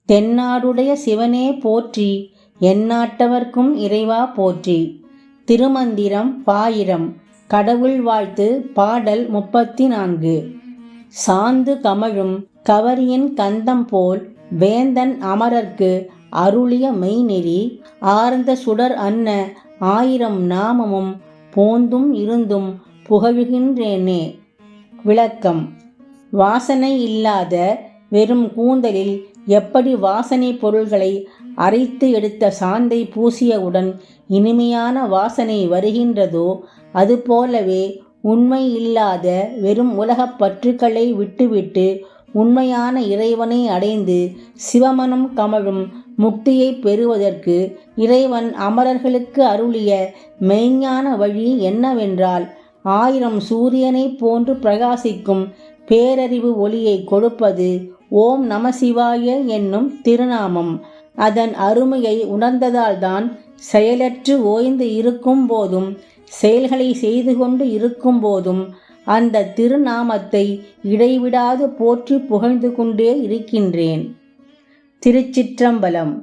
தென்னாடுடைய சிவனே போற்றி, எந்நாட்டவர்க்கும் இறைவா போற்றி. திருமந்திரம் பாயிரம். கடவுள் வாழ்த்து. பாடல் 34. சாந்து கமழும் கவரியின் கந்தம் போல் வேந்தன் அமரர்க்கு அருளிய மெய்நெறி, ஆர்ந்த சுடர் அன்ன 1000 நாமமும் போந்தும் இருந்தும் புகழுகின்றேனே. விளக்கம். வாசனை இல்லாத வெறும் கூந்தலில் எப்படி வாசனை பொருள்களை அரைத்து எடுத்த சாந்தை பூசியவுடன் இனிமையான வாசனை வருகின்றதோ, அதுபோலவே உண்மை இல்லாத வெறும் உலகப் பற்றுக்களை விட்டுவிட்டு உண்மையான இறைவனை அடைந்து சிவமனம் கமழும் முக்தியை பெறுவதற்கு இறைவன் அமரர்களுக்கு அருளிய மெய்ஞான வழி என்னவென்றால், 1000 சூரியனைப் போன்று பிரகாசிக்கும் பேரறிவு ஒளியை கொடுப்பது ஓம் நம சிவாய என்னும் திருநாமம். அதன் அருமையை உணர்ந்ததால்தான் செயலற்று ஓய்ந்து இருக்கும் போதும் செயல்களை செய்து கொண்டு இருக்கும் போதும் அந்த திருநாமத்தை இடைவிடாது போற்றி புகழ்ந்து கொண்டே இருக்கின்றேன். திருச்சிற்றம்பலம்.